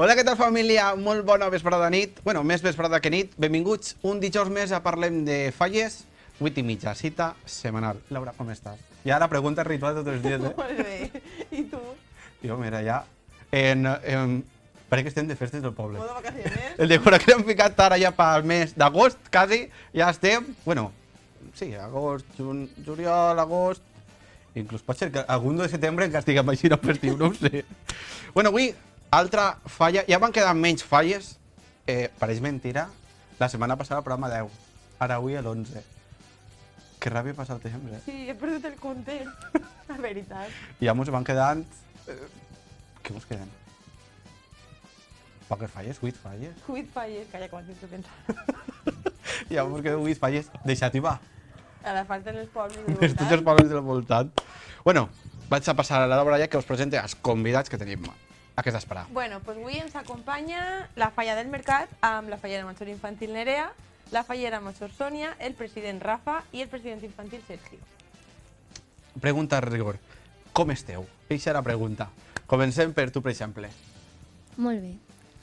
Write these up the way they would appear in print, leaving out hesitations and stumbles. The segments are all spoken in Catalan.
Hola, què tal família? Molt bona vesprada nit. Bueno, més vesprada que nit. Benvinguts un dijous més a Parlem de Falles. 8:30, cita setmanal. Laura, com estàs? Ja la pregunta ritual de tots els dies, Molt bé. I tu? Jo, mira, ja... Parece que estem de festes del poble. Modo vacaciones? El de cura que hem ficat ara ja pel mes d'agost, quasi, ja estem... Bueno, sí, agost, juliol, agost... Inclús pot ser que algun de setembre encara estiguem així no festiu, no ho sé. Bueno, avui, altra falla... Ja van quedar menys falles, pareix mentira, la setmana passada el programa 10, ara avui l'11. Que ràbia passar el temps, eh? Sí, he perdut el compte, la veritat. I ja mos van quedant... Què mos queden? Poques falles? 8 falles? 8 falles, calla, quan t'ho pensar. Ja mos queden 8 falles. Deixat-hi va. Ara falten els pobles del Tots els voltant. pobles del voltant. Bueno, vaig a passar a la Laura ja que us presente els convidats que tenim. A què has d'esperar? Bueno, doncs avui ens acompanya la falla del mercat amb la fallera major infantil Nerea, la fallera major Sònia, el president Rafa i el president infantil Sergio. Pregunta a rigor. Com esteu? Eixa era la pregunta. Comencem per tu, per exemple. Molt bé.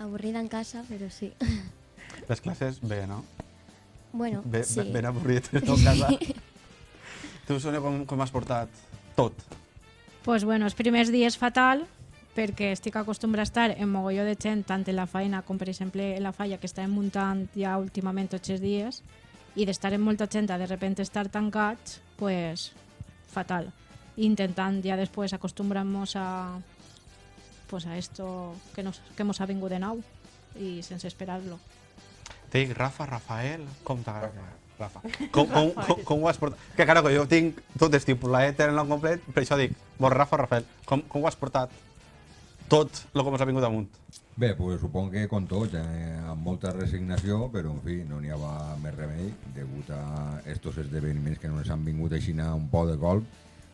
Avorrida en casa, però sí. Les classes, bé, no? Bueno, sí. Ben avorrit en tot casa. Tu, Sònia, com has portat tot? Pues bueno, els primers dies fatal, perquè estic acostumbrada a estar en mogolló de gent, tant en la feina com, per exemple, en la falla que estàvem muntant ja últimament tots els dies, i d'estar en molta gent a de repente estar tancats, pues fatal. Intentant ja després acostumbrar-nos a esto que nos ha vingut de nou i sense esperar-lo. Te dic Rafa, Rafael, com t'agrada? Rafa. Com ho has portat? Que claro, que jo tinc tot estipulat en el complet, per això dic, bon Rafa, Rafael, com ho has portat? Tot el que ens ha vingut damunt. Bé, pues suponc que com tots, amb molta resignació, però en fi, no n'hi havia més remei, degut a estos esdeveniments que no ens han vingut així un poc de colp,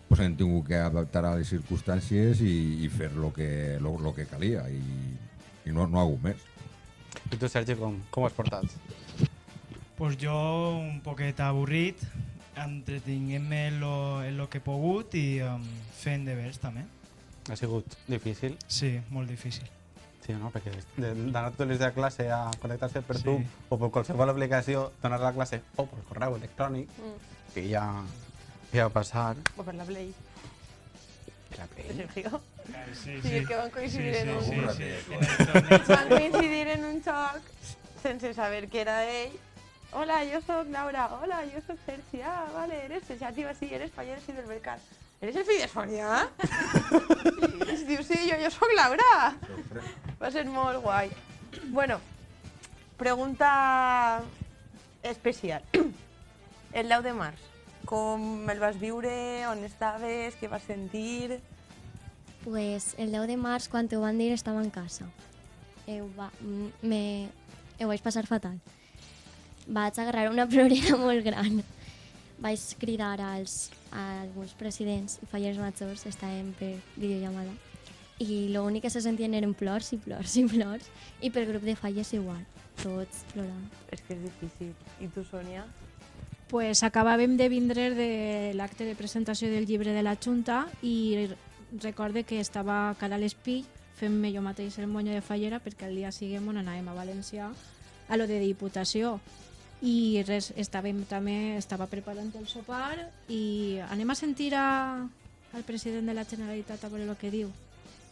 pues hem tingut que adaptar a les circumstàncies i fer lo que calia, i no ha hagut més. I tu, Sergi, com ho has portat? Pues jo un poquet avorrit, entretinguent-me en lo que he pogut i fent deures també. Ha sigut difícil? Sí, molt difícil. Sí, no? Perquè d'anar tots els dies a classe a connectar-se per Sí. Zoom o per qualsevol aplicació, donar la classe o per correu electrònic, que ja va passar. O per la Play. La Play. Sergio. Sí, Sí, és que van coincidir en un... Sí. Van coincidir en un xoc sense saber que era ell. Hola, yo soy Laura. Hola, yo soy Sergi. Ah, vale, eres Sergi, sí, eres fallera sí del mercat. ¿Eres el fill de Sònia? I es diu, sí, jo soc Laura. Va ser molt guai. Bueno, pregunta especial. El 10 de març, com el vas viure, on estaves, què vas sentir? Pues el 10 de març, quan ho van dir, estava en casa. Ho vaig passar fatal. Vaig agarrar una plorera molt gran. Vaig cridar a alguns presidents i fallers majors, estàvem per videollamada, i l'únic que se sentien eren plors i plors i plors, i per grup de falles igual, tots plorant. És que és difícil. I tu, Sònia? Pues acabàvem de vindre de l'acte de presentació del llibre de la Junta i recorde que estava cara a l'espill fent-me jo mateix el monyo de fallera perquè el dia següent on anàvem a València a lo de Diputació. I res, estava preparant el sopar i anem a sentir al president de la Generalitat a veure el que diu.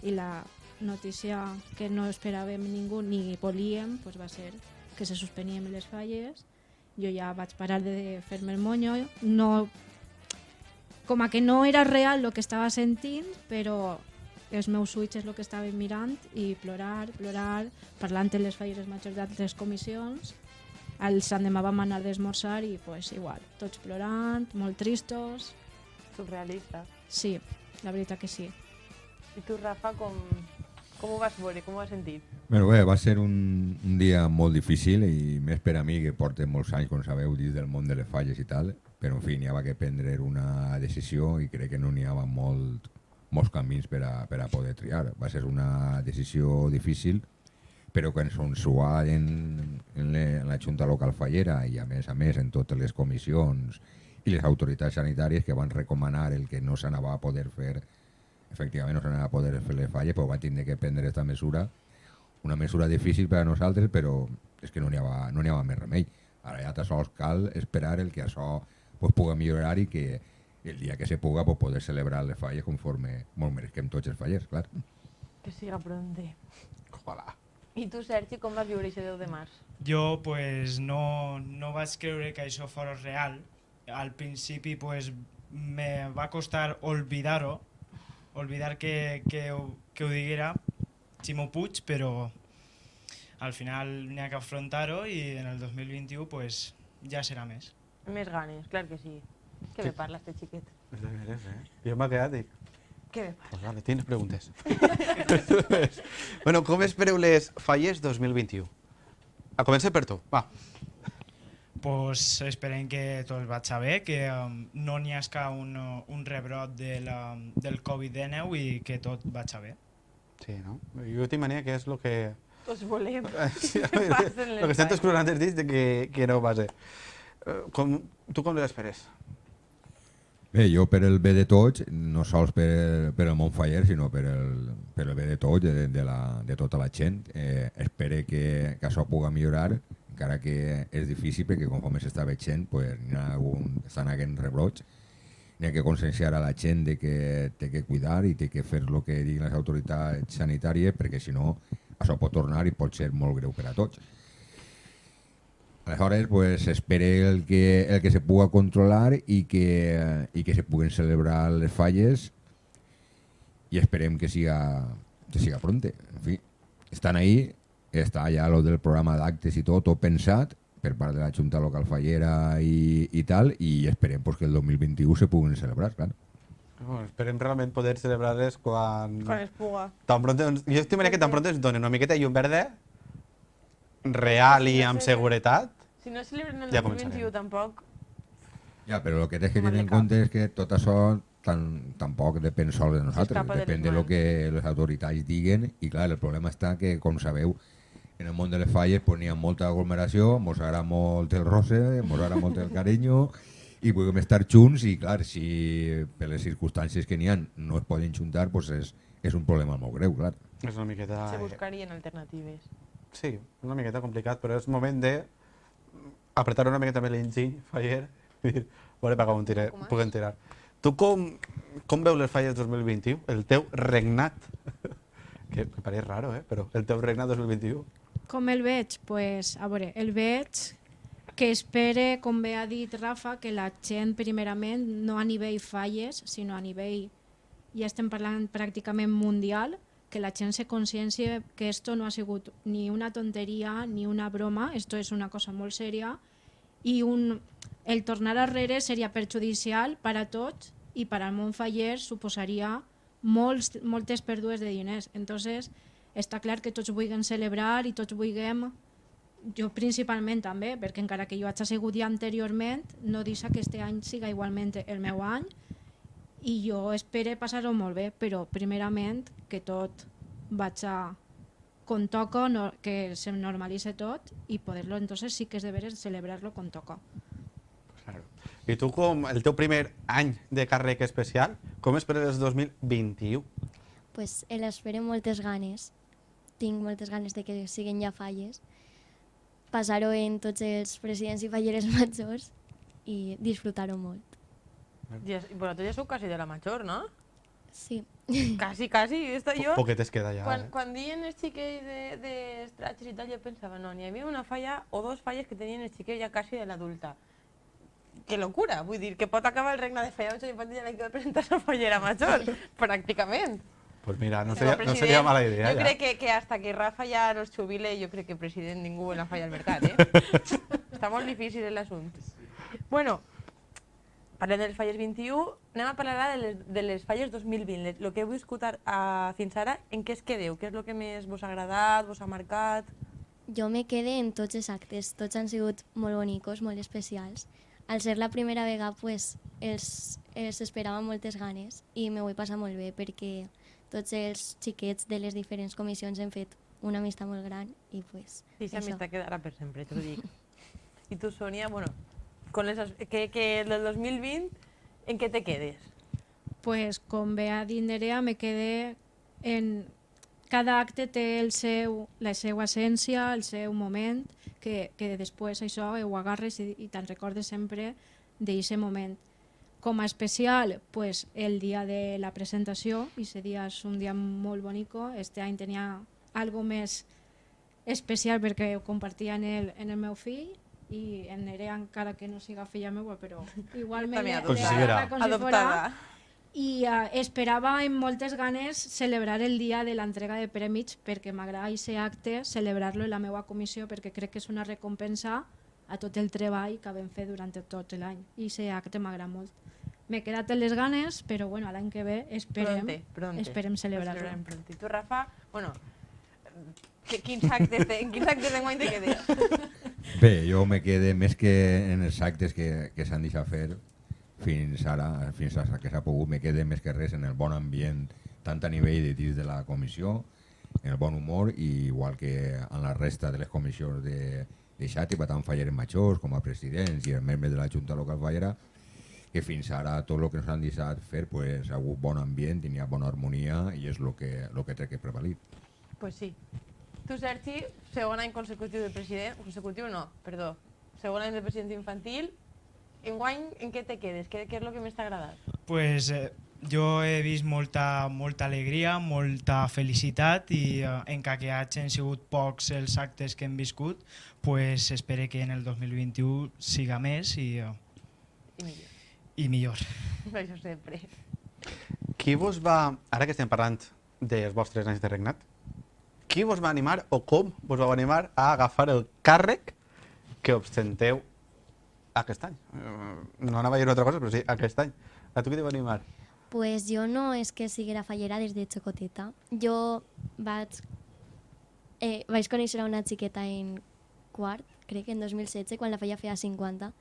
I la notícia que no esperàvem ningú ni volíem pues va ser que se suspenien les falles. Jo ja vaig parar de fer-me el monyo. No, com a que no era real el que estava sentint, però els meus ulls és el que estava mirant i plorar, parlant amb les falleres majors d'altres comissions. El l'endemà vam anar d'esmorzar i pues, igual, tots plorant, molt tristos. Surrealista. Sí, la veritat que sí. I tu, Rafa, com ho vas veure, com ho vas sentir? Bueno, bé, va ser un dia molt difícil i més per a mi que porta molts anys, com sabeu, dins del món de les falles i tal, però en fi, n'hi havia que prendre una decisió i crec que no n'hi havia molts camins per a poder triar. Va ser una decisió difícil, però consensuat en la Junta Local Fallera i a més en totes les comissions i les autoritats sanitàries que van recomanar el que no s'anava a poder fer, efectivament no s'anava a poder fer les falles, però va tindre que prendre aquesta mesura una mesura difícil per a nosaltres, però és que no n'hi havia més remei. Ara ja tan sols cal esperar el que això pues, puga millorar i que el dia que se puga pues, poder celebrar les falles conforme molt mereixem tots els fallers, clar. Que siga pronte. Ojalà. I tu, Sergi, com vas viure aquest 10 de març? Jo pues, no vaig creure que això fos real. Al principi pues, me va costar olvidar-ho, oblidar que ho diguera Ximo Puig, però al final n'hi ha que afrontar-ho i en el 2021 pues, ja serà més. Més ganes, clar que sí. Què me parla este xiquet? És de veres, Jo m'he quedat i dic, Què me parla? pues vale, tienes preguntes. Bueno, com espereu les falles 2021? A començar per tu, va. Pues esperem que tot vagi bé, que no n'hi hagi un rebrot del Covid-19 i que tot vagi bé. Sí, no? Jo tinc mania que és el que... Tots volem. Sí, Passen les el que sento falles. escurant els dits de que no va ser. Tu com l'esperes? Bé, jo per el bé de tots, no sols per el Montfaller, sinó per el bé de tots, de tota la gent, espero que això pugui millorar, encara que és difícil perquè conforme s'està veient pues, estan havent rebrots, n'hi ha que conscienciar a la gent de que té que cuidar i té que fer el que diguin les autoritats sanitàries perquè si no això pot tornar i pot ser molt greu per a tots. Aleshores, pues, espere el que se puga controlar i que se puguen celebrar les falles i esperem que siga pronte. En fi, estan ahí, està ja lo del programa d'actes i tot pensat per part de la Junta Local Fallera i tal, i esperem pues, que el 2021 se puguen celebrar, clar. Bueno, esperem realment poder celebrar-les quan... Quan es puga. Tan pronto, jo estimaria que tan pronto ens donen una miqueta de llum verda real i amb seguretat. Si no celebren el Ja 2021 començarem. tampoc, Ja, però el que tens que Mal tenir de en cap. compte és que tot això tampoc depèn sol de nosaltres, S'escapa de les depèn de lo mans. que les autoritats diguen i clar, el problema està que, com sabeu, en el món de les falles pues, n'hi ha molta aglomeració, mos agrada molt el roce, mos agrada molt el carinyo i puguem estar junts i clar, si per les circumstàncies que n'hi ha no es poden juntar, pues és un problema molt greu, clar. És una miqueta... se buscarien alternatives. Sí, és una miqueta complicat, però és moment de apretar una miqueta més l'enginy, faller, i dir, veure per on puguem tirar. Tu com veus les falles 2021? El teu regnat, que pareix raro, però el teu regnat 2021? Com el veig? Pues, a veure, el veig que espere, com bé ha dit Rafa, que la gent primerament, no a nivell falles, sinó a nivell, ja estem parlant pràcticament mundial, que la gent se consciència que esto no ha sigut ni una tonteria ni una broma, esto és una cosa molt sèria i el tornar arrere seria perjudicial per a tots i per al món faller suposaria moltes pèrdues de diners. Entonces, està clar que tots vulguem celebrar i tots vulguem, jo principalment també, perquè encara que jo hagi sigut ja anteriorment, no deixa que este any siga igualment el meu any i jo espero passar-ho molt bé, però primerament que tot vaig com toca, que se normalitze tot i poder-lo, entonces sí que és de veres celebrar-lo com toca. Claro. I tu, com el teu primer any de càrrec especial, com esperes el 2021? Pues l'espero amb moltes ganes. Tinc moltes ganes de que siguin ja falles. Passar-ho en tots els presidents i falleres majors i disfrutar-ho molt. Bueno, tu ja sou quasi de la major, no? Sí. Quasi, esto jo... Poquet es queda ja, Quan diuen els xiquets d'estratges i tal, jo pensava, no, n'hi havia una falla o dos falles que tenien els xiquets ja quasi de l'adulta. Que locura, vull dir, que pot acabar el regne de falla 8 infantil i que presentar la fallera major, pràcticament. Pues mira, no Però, seria, no seria mala idea, jo ja. crec que hasta que Rafa ja no es jubile, jo crec que president ningú en la falla al mercat, Està molt difícil l'assumpte. Bueno, parlem dels falles 21, anem a parlar ara de les falles 2020. El que heu viscut fins ara, en què es quedeu? Què és el que més vos ha agradat, vos ha marcat? Jo me quedé en tots els actes, tots han sigut molt bonicos, molt especials. Al ser la primera vegada, pues, els esperava moltes ganes i me ho he passat molt bé perquè tots els xiquets de les diferents comissions hem fet una amistat molt gran i pues, Sí, això. amistat quedarà per sempre, t'ho dic. I tu, Sònia, bueno, que del 2020, en què te quedes? Pues com bé ha dit Nerea, me quedé en cada acte té la seva essència, el seu moment, que després això ho agarres i te'n recordes sempre d'aquest moment. Com a especial, pues, el dia de la presentació, i ese dia és un dia molt bonico. Este any tenia algo més especial perquè ho compartia en el meu fill, i en Nerea, encara que no siga filla meva, però igualment També Com si siguera. com si Adoptada. fora. I esperava amb moltes ganes celebrar el dia de l'entrega de prèmits, perquè m'agrada aquest acte, celebrar-lo en la meva comissió, perquè crec que és una recompensa a tot el treball que vam fer durant tot l'any. I aquest acte m'agrada molt. M'he quedat en les ganes, però bueno, l'any que ve esperem celebrar-lo. Celebrarem pronto. I tu, Rafa, bueno, quins actes d'enguany te quedes? Bé, jo me quedé més que en els actes que s'han deixat fer fins ara que s'ha pogut, me quedé més que res en el bon ambient, tant a nivell de dins de la comissió, en el bon humor, i igual que en la resta de les comissions de Xàtiva, tant falleres majors com a presidents i els membres de la Junta Local Fallera, que fins ara tot el que ens han deixat fer pues, ha hagut bon ambient, tenia bona harmonia, i és el que té que prevalir. Pues sí. Tu, Sergi, segon any consecutiu de president, consecutiu no, perdó, segon any de president infantil. Enguany, en què te quedes? Què és el que més t'ha agradat? Pues jo he vist molta alegria, molta felicitat, i encara que hagin sigut pocs els actes que hem viscut, pues espero que en el 2021 siga més I millor. i millor. Això sempre. Qui vos va, ara que estem parlant dels vostres anys de regnat, qui vos va animar o com vos va animar a agafar el càrrec que ostenteu aquest any? No anava a dir una altra cosa, però sí, aquest any. A tu qui te va animar? Pues jo no és que siguera fallera des de xocoteta. Jo vaig conèixer una xiqueta en quart, crec que en 2016, quan la falla feia 50,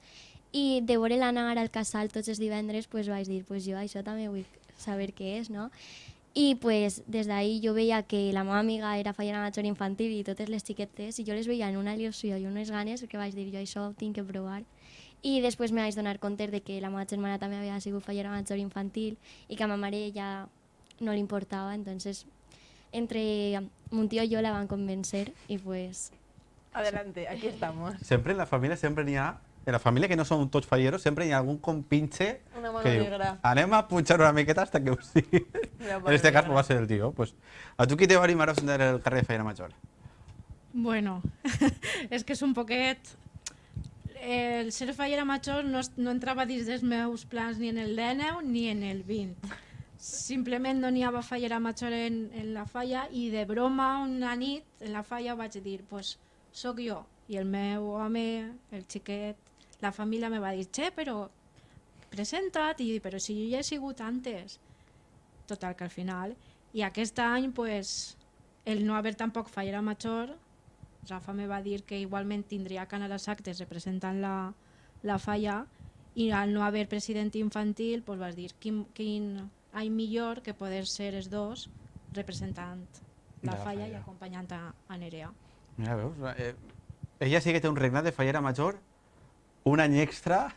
i de veure-la anar al casal tots els divendres, pues vaig dir, pues jo això també vull saber què és, no? I pues, des d'ahir jo veia que la meva amiga era fallera major infantil i totes les xiquetes, i jo les veia en una il·lusió i unes ganes, perquè vaig dir, jo això ho tinc que provar. I després me vaig donar compte de que la meva germana també havia sigut fallera major infantil i que a ma mare ja no li importava, entonces entre mon tio i jo la van convencer i pues... Adelante, aquí estamos. Sempre en la família sempre n'hi ha, en la família que no són tots falleros, sempre hi ha algun compinche Una mano que diu, negra. anem a punxar una miqueta hasta que ho sigui. Una mano En este cas negra. va ser el tio. Pues, a tu qui te va animar a ostentar el carrer de Fallera Major? Bueno, és que és un poquet... El ser fallera major no entrava dins dels meus plans ni en el 19 ni en el 20. Simplement no n'hi havia fallera major en la falla, i de broma una nit en la falla vaig dir, pues sóc jo. I el meu home, el xiquet, la família me va dir, che, però presenta't, i però si jo ja he sigut antes. Total, que al final. I aquest any, pues, el no haver tampoc fallera major, Rafa me va dir que igualment tindria que anar als actes representant la falla, i al no haver president infantil, pues vas dir quin any millor que poder ser els dos representant la falla i acompanyant a Nerea. Mira, veus? Ella sí que té un regnat de fallera major un any extra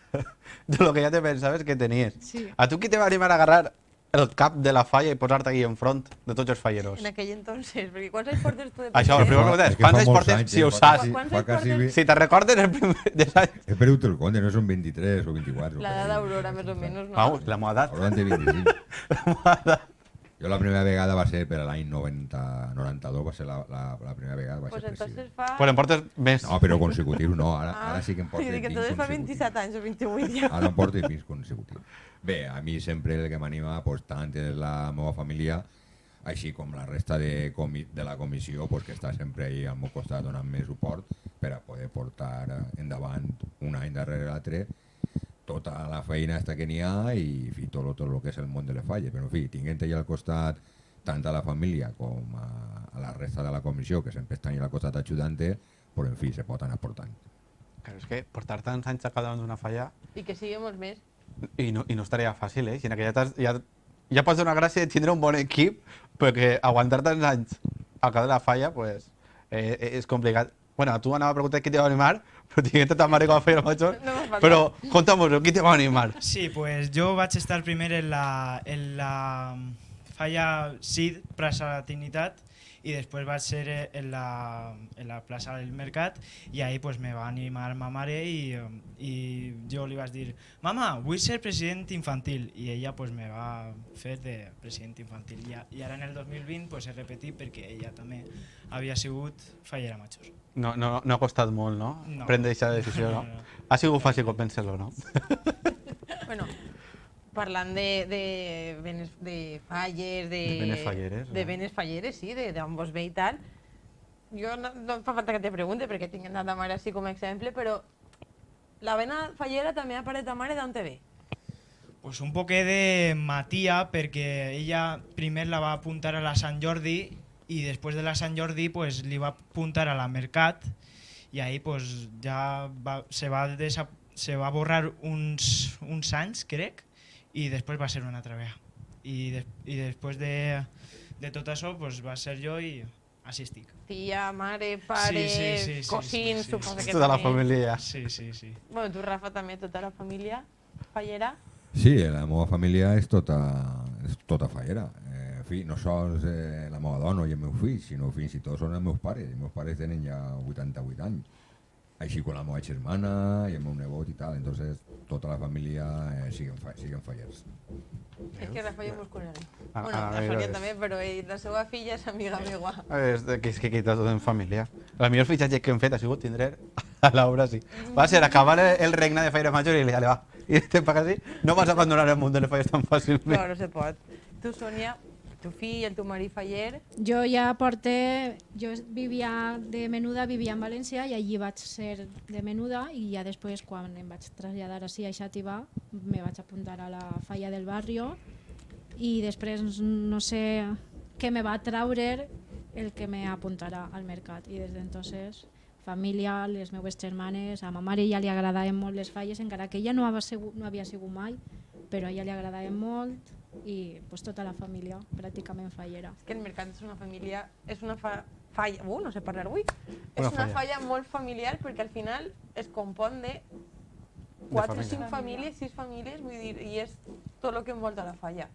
de lo que ja te pensaves que tenies. Sí. A tu qui te va animar a agarrar el cap de la falla i posar-te aquí enfront de tots els falleros? En aquell entonces, perquè quants anys portes tu de Això, la president? primera pregunta és, quants anys portes, si ho saps? Quants Fa anys quasi... portes? Si te recordes el primer dels anys... He perdut el compte, no són 23 o 24. L'edat d'Aurora, més o menys, no? Vamos, la meva edat. Aurora en té 25. La meva edat. Jo la primera vegada va ser per l'any 92, va ser la primera vegada va Pues ser entonces president. fa... Pues en portes més. No, però consecutiu no, ara sí que em porto Jo 20 dic, entonces fa consecutius. 27 anys o 28 ja. Ara em porto 20 consecutius. Bé, a mi sempre el que m'anima, pues, tant és la meva família, així com la resta de la comissió, pues, que està sempre ahí al meu costat donant-me suport per a poder portar endavant un any darrere l'altre tota la feina esta que n'hi ha i fi, tot el que és el món de les falles. Però en fi, tinguent allà al costat tant a la família com a la resta de la comissió, que sempre estan allà al costat ajudant-te, però en fi, se pot anar portant. Claro, és que portar tants anys a cada d'una falla I que sigui molts més. i no estaria fàcil, eh? Sinó que ja pots donar gràcia de tindre un bon equip, perquè aguantar tants anys a cada la falla, pues, és complicat. Bueno, a tu anava a preguntar qui te va animar, però tinguent ta mare com a fallera major, No m'ha faltat. però conta'm-ho, qui te va animar? Sí, pues jo vaig estar primer en la falla CID, plaça de la Trinitat, y después va a ser en la plaza del Mercat, y ahí pues me va a animar ma mare y yo le iba a decir, mamá, vull ser president infantil, y ella pues me va a fer de president infantil. I ara en el 2020 pues he repetit perquè ella també havia sigut fallera major. No ha costat molt, no? No. Prendre aquesta decisió, no? Ha sigut fàcil convèncer-lo, no? Bueno, parlant de falles, De benes falleres, de no? benes falleres, sí, d'on vos ve i tal, jo no fa falta que te pregunte perquè tinc a ta mare així com a exemple, però la vena fallera també ha paret ta mare d'on te ve? Pues un poquet de Matia, perquè ella primer la va apuntar a la Sant Jordi y después de la Sant Jordi pues li va apuntar a la Mercat y ahí pues ya se va a borrar uns anys, crec, i després va ser una altra vegada. I després de tot això pues va ser jo i així estic. Tia, mare, pare, cosins, suposo que Tota la també. família. Sí. Bueno, tu, Rafa, també, tota la família fallera. Sí, la meva família és tota fallera. En fi, no sols la meva dona i els meus fills, sinó fins i tot són els meus pares. Els meus pares tenen ja 88 anys. Així com la meva germana i el meu nebot i tal. Entonces, tota la família siguen fallers. És que Rafa jo muscular. Ah, Bueno, ah, la mira, Sònia ves. també, però la seva filla és amiga meua. És que quita tot en família. El millor fitxatge que hem fet ha sigut tindre a Laura, sí. Va ser acabar el regne de Falla Major i li va. I te paga així, no vas a abandonar el món de les falles tan fàcilment. No, no se pot. Tu, Sònia, tu fill, el teu marit faller, Jo vivia de Menuda, vivia en València i allí vaig ser de Menuda i ja després quan em vaig traslladar així a Xàtiva me vaig apuntar a la falla del barrio i després no sé què me va traure el que me apuntarà al mercat i des d'entonces família, les meves germanes, a ma mare ja li agradaven molt les falles encara que ella no havia sigut mai però a ella li agradaven molt i pues, tota la família pràcticament fallera. és que el mercat és una família, és una falla, no sé parlar avui, és Una una falla. falla molt familiar perquè al final es compon de 4 o família. 5 famílies, 6 famílies, vull dir, i és tot el que envolta la falla.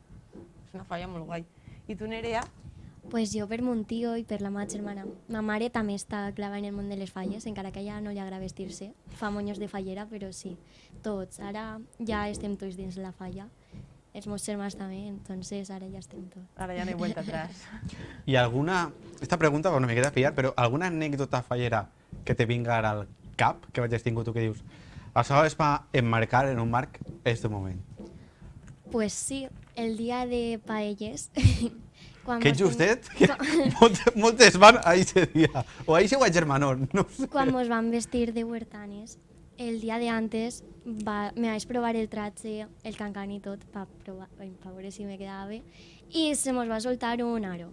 És una falla molt guai. I tu, Nerea? Pues jo per mon tio i per la meva germana. Ma mare també està clava en el món de les falles, encara que a ella no li agrada vestir-se. Fa monyos de fallera, però sí, tots. Ara ja estem tots dins la falla. Els meus germans també, entonces ara ja estem tots. Ara ja no hi vuelta atrás. I alguna... Esta pregunta va una miqueta pillar, però alguna anècdota fallera que te vinga ara al cap, que vagis tingut tu que dius això es va emmarcar en un marc este moment. Pues sí, el dia de paelles. quan Que mos justet, ten- que moltes van a aquest dia. O a aquest o a Germanor, no sé. Quan mos van vestir de huertanes, el dia de antes me vaig provar el tratge, el cancan i tot, per veure si me quedava bé, i se mos va soltar un aro.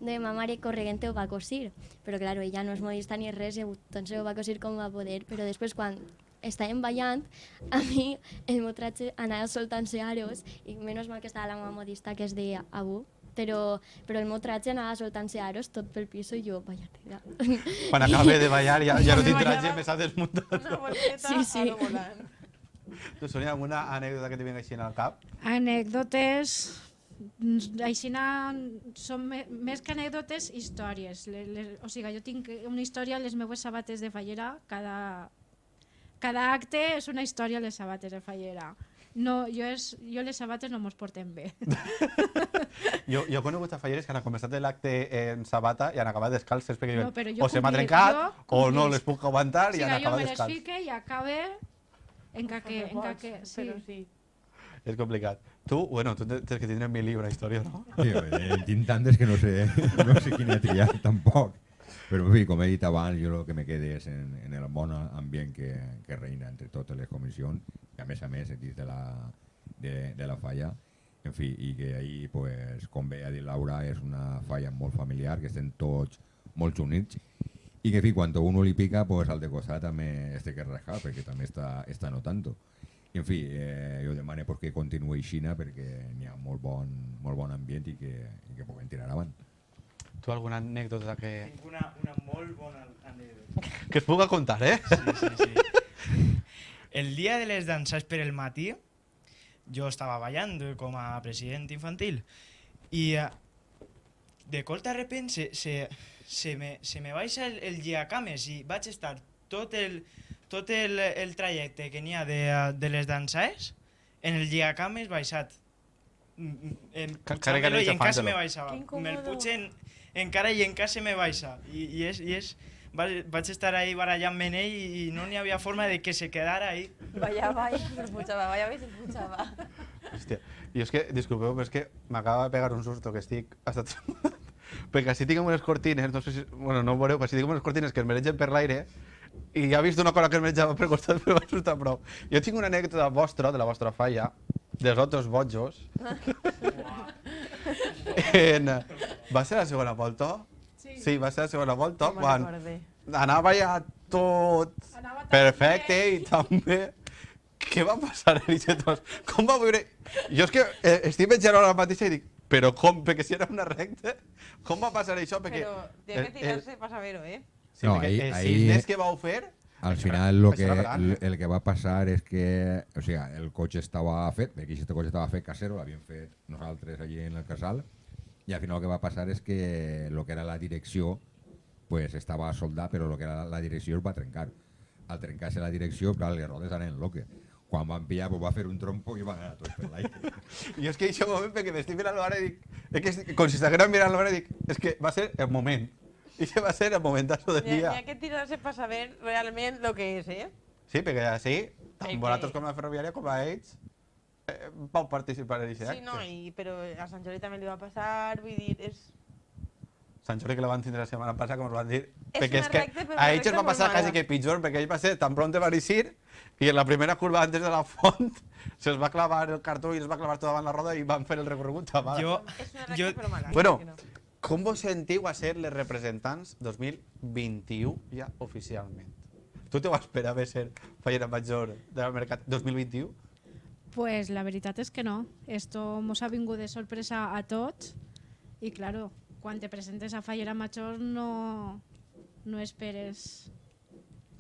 De ma mare corregente ho va cosir, però claro, ella no és modista ni res, entonces ho va cosir com va poder, però després quan estàvem ballant, a mi el meu tratge anava soltant-se aros, i menys mal que estava la meva modista que es deia Abu, però el meu tratge anava soltant-se aros tot pel pis i jo, vaya tira. Quan acabe de ballar ja no tindrà ballava. gent, me s'ha desmuntat. Una volqueta Sí, sí. aro volant. Tu, Sònia, alguna anècdota que te vinga així al cap? Anècdotes, així són més que anècdotes, històries. O sigui, jo tinc una història a les meves sabates de fallera, cada acte és una història a les sabates de fallera. No, jo les sabates no mos portem bé. Jo he conegut a falleres que han començat l'acte en sabata i han acabat descalces perquè No, però jo o se m'ha complis, trencat jo o no complis. les puc aguantar O i han sigui, jo acabat me les descalç. fique i acabe en que sí. Però sí. És complicat. Tu, bueno, tu tens que tindre mil llibres d'història, no? Sí, tinc tantes que no sé quina triar tampoc. Però, en fi, com he dit abans, jo el que me quede és en el bon ambient que reina entre totes les comissions, i a més, dins de la falla. En fi, i que ahir, pues, com bé ha dit Laura, és una falla molt familiar, que estem tots molt units, i que, en fi, quan uno li pica, pues, al de costat també es té que rascar, perquè també està notando. I, en fi, jo demano que continuï així, perquè n'hi ha molt bon ambient i que puguem tirar avant. Tu alguna anècdota que Tinc una molt bona anècdota. es puga contar, eh? Sí. El dia de les danses per el matí, jo estava ballant com a president infantil I de cop de repente se me baixa el lligacames i vaig estar tot el trajecte que n'hi ha de les dansaes en el lligacames baixat. Carregant I encara se agafant-lo. me baixava. Que incòmodo. Me'l puig encara i encara se me baixa. Vaig estar ahí barallant-me en ell i no n'hi havia forma de que se quedara ahí. Ballava i se'l pujava, ballava i se'l pujava. Hòstia, i és que, disculpeu, però és que m'acaba de pegar un susto que estic hasta perquè així tinc unes cortines, no sé si... Bueno, no ho veureu, però així tinc unes cortines que es mereixen per l'aire i ja he vist una cosa que es mereixava per costat, però m'ha assustat prou. Jo tinc una anècdota vostra, de la vostra falla, dels otros bojos. Va ser la segona volta? Sí, va ser la segona volta, No me'n quan recorde. anava ja tot perfecte i també... Què va passar en aquest tros? Com va viure? Jo és que estic veient ara mateixa i dic, però com? Perquè si era una recta, com va passar això? Perquè Però té que tirarse para saber-ho, Sí, No, perquè ahí- els cisnes que vau fer... Al això final era- lo això que, era gran. el que va passar és que, o sigui, el cotxe estava fet, perquè aquest cotxe estava fet casero, l'havíem fet nosaltres allí en el casal, i al final el que va passar és que lo que era la direcció pues estava soldat, però lo que era la direcció es va trencar. Al trencar-se la direcció, clar, les rodes anaven loque. Quan van pillar, pues va fer un trompo i van anar tots per l'aire. I és que això moment, perquè m'estic mirant l'hora i dic... És que com si estigués mirant l'hora i dic... És que va ser el moment. I que va ser el momentazo del N'hi dia. ha que tirarse para saber realment lo que és, Sí, perquè així, tant Que- vosaltres com la ferroviària com a ells, vau participar en aquest Sí, acte. no, però a Sant Jordi també li va passar, vull dir, és... Sant Jordi que la van tindre la setmana passada, com us van dir, És perquè una és que recta, però a una ells els recta va passar molt mala. quasi que pitjor, perquè ell va ser tan pronte van eixir i en la primera curva antes de la font se'ls va clavar el cartó i els va clavar tot davant la roda i van fer el recorregut xaval. És una recta Jo- però mala. Bueno, que no. com vos sentiu a ser les representants 2021 ja oficialment? Tu te vas esperar a ser fallera major del mercat 2021? Pues la veritat és que no. Esto mos ha vingut de sorpresa a tots i, claro, quan te presentes a Fallera Major no esperes...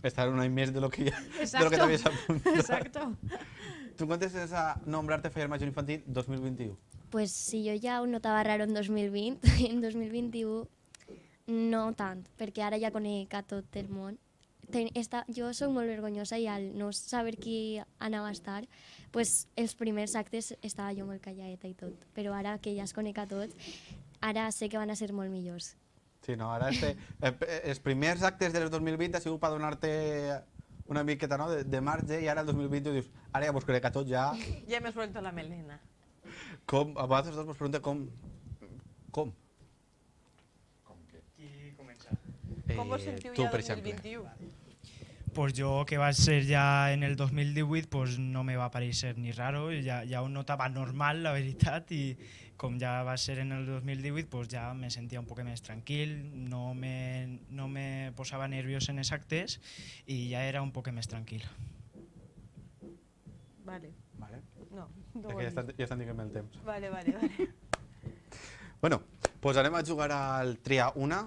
Estar un any més de lo que ja, de lo Exacto. que t'havies apuntat. Exacto. Tu contestes a nombrarte fallera major infantil 2021? Pues si jo ja ho notava raro en 2020, en 2021 no tant, perquè ara ja conec a tot el món. Jo sóc molt vergonyosa i al no saber qui anava a estar, pues els primers actes estava jo molt calladeta i tot, però ara que ja es conec a tots, ara sé que van a ser molt millors. Sí, no, ara els primers actes del 2020 ha sigut per donar-te una miqueta no, de marge i ara el 2021 dius, ara ja vos crec a tots ja. Ja m'he suelto la melena. Com, a vosaltres dos vos pregunto com? Com? Qui comença? Com vos sentiu tu, ja per exemple. 2021? Pues yo, que va a ser ya en el 2018, pues no me va a parecer ni raro, ya ho notava normal, la veritat, i com ja va ser en el 2018, pues ja me sentia un poc més tranquil, no me posava nerviós en els actes i ja era un poc més tranquil. Vale. Vale. No, És no que ja estan dient el temps. Vale, vale, vale. Bueno, pues anem a jugar al triar una.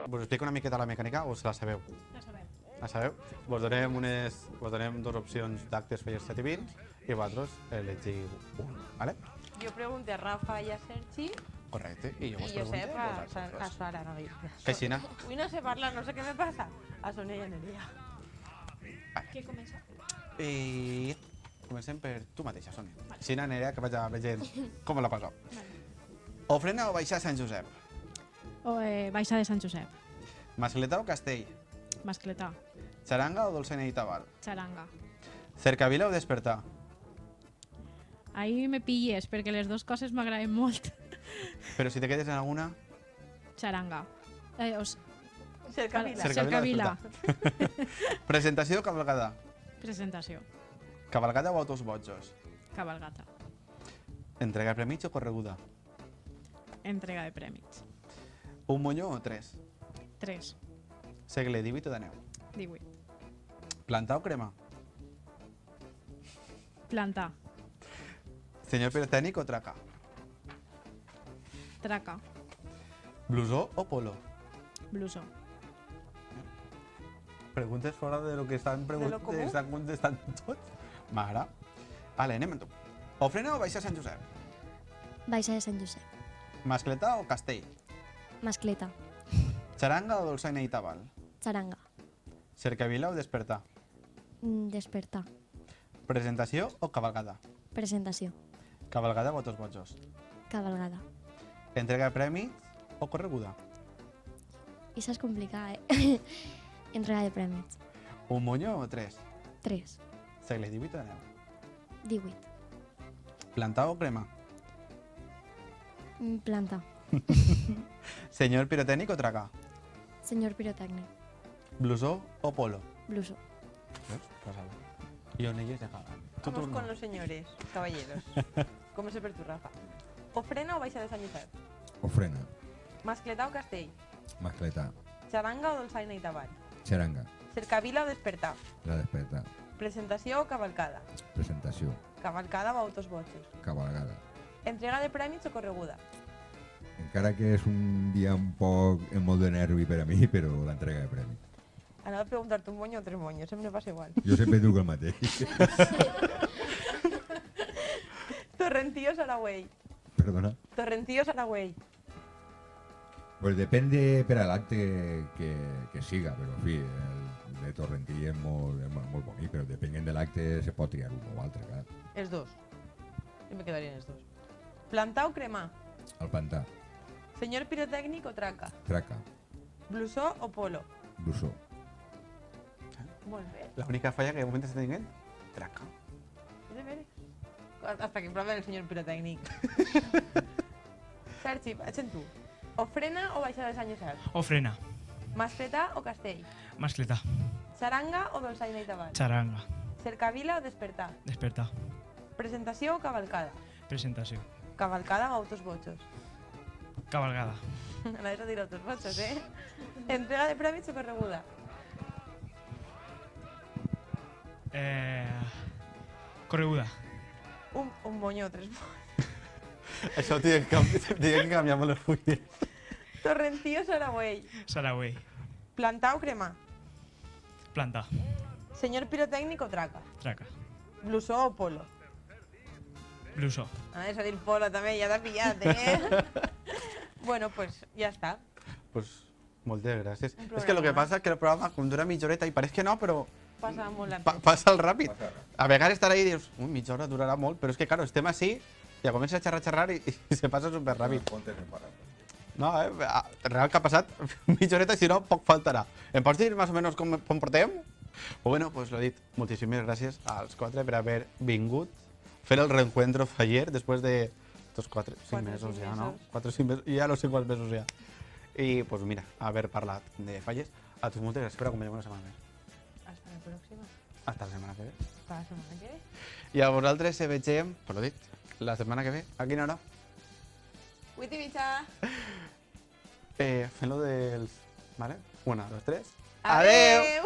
Vos explico una miqueta la mecànica o se la sabeu? Ja sabem. La sabeu? Vos donem dues opcions d'actes fallers 7 i 20 i vosaltres elegiu un, ¿vale? Jo pregunto a Rafa i a Sergi Correcte. I jo i vos Josep pregunto a vosaltres. Sara. No, Que així, no? Avui no sé parlar, no sé què me passa. A Sonia i a Nerea. Qui comença? I comencem per tu mateixa, Sònia. Així, Nerea, que vaig a veient com la passeu. Ofrena o baixar a Sant Josep? Baixa de Sant Josep. Mascletà o Castell? Mascletà. Xaranga o dolçaina i tabal? Xaranga. Cercavila o despertar? Ahí me pilles, perquè les dues coses m'agraden molt. Però si te quedes en alguna... Xaranga. Cercavila. Cercavila. Presentació o cabalgada? Presentació. Cabalgada o autos bojos? Cabalgata. Entrega de premis o correguda? Entrega de prèmits. Un moñó o 3? 3. Segle 18 o de neu? 18. Plantar o crema? Plantar. Senyor pirotècnic o traca? Traca. Blusó o polo? Blusó. Preguntes fora de lo que estan, De lo comú? estan contestant tots. Mare. Vale, anem amb tu. Ofrena o baixa Sant Josep? Baixa de Sant Josep. Mascletà o castell? Mascleta. Xaranga o dolçaina i tabal? Xaranga. Cercavila o despertar? Despertar. Presentació o cavalgada? Presentació. Cavalgada o votos bojos? Cavalgada. Entrega de premis o correguda? I és complicat, eh? Entrega de prèmits. Un monyo o 3? 3. Segle XVIII o 10? 18. Plantar o crema? Planta. Senyor pirotècnic o traca? Senyor pirotècnic. Blusó o polo? Bluso. ¿Ves? Pasado. Y on ellos dejaban. Tu Vamos turno. con los señores, caballeros. Comença per tu, Rafa. Ofrena o baixa de Sant Josep? Ofrena, Mascletà o castell? mascletà, Xaranga o dolçaina i tabal? xaranga, Cercavila o despertar? la desperta, Presentació o cavalcada? presentació, Cavalcada o autos boxos? cabalgada. Entrega de prèmits o correguda? Encara que és un dia un poc amb molt de nervi per a mi, però l'entrega de premi. Anava a preguntar-te un moño o 3 moños, sempre passa igual. Jo sempre dic el mateix. Torrentío o Saragüell? Perdona. Torrentío o Saragüell? Pues depende per a l'acte que siga, però en fi, el de Torrentí és molt bonic, però depenent de l'acte se pot triar un o altre, clar. Els dos. Jo me quedarien els dos. Plantar o cremar? El pantà, Senyor pirotècnic o traca? traca, Blusó o polo? blusó, Molt bé. La única falla que de moment està tenint, traca. De veres. Hasta que proven el senyor pirotècnic. Sergi, vaig amb tu. Ofrena o baixa de Sant Josep? Ofrena. Mascletà o castell? Mascletà. Xaranga o dolçaina i tabal? Xaranga. Cercavila o despertar? Despertar. Presentació o cavalcada? Presentació. Cavalcada o autos bochos? Cabalgada. Anaves a dir autos bochos, eh? Entrega de prèmits o correguda? Correguda. Un moño o 3 moños. Això tinc que canviar molt els fulles. Torrentío o Saragüell? Saragüey. Plantar o cremar? Planta. Senyor pirotècnic o traca? Traca. Blusó o polo? Blusó. Anaves a dir polo també, ja t'ha pillat, eh? Bueno, pues ja està. Pues moltes gràcies. Un És que el que programa. passa és que el programa com dura mitja horeta i pareix que no, però Passa molt la passa el ràpid. A vegades estar ahí i dius, mitja hora durarà molt, però és que, claro, estem així, ja comença a xerrar i se passa superràpid. No, real que ha passat mitja horeta, si no, poc faltarà. Em pots dir més o menys com portem? Pues bueno, pues lo dit, moltíssimes gràcies als quatre per haver vingut, fer el reencuentro faller després de 5 mesos ja, no? 4 o 5 mesos, ja no sé quants mesos ja. I, pues mira, haver parlat de falles. A tu moltes gràcies per acompanyar-me una setmana més. Hasta la pròxima. Hasta la setmana que ve. Hasta la setmana que ve. I a vosaltres se vegem, pues lo dit, la setmana que ve. A quina hora? Witty bitxa! Fent lo dels... Vale? 1, 2, 3. Adeu!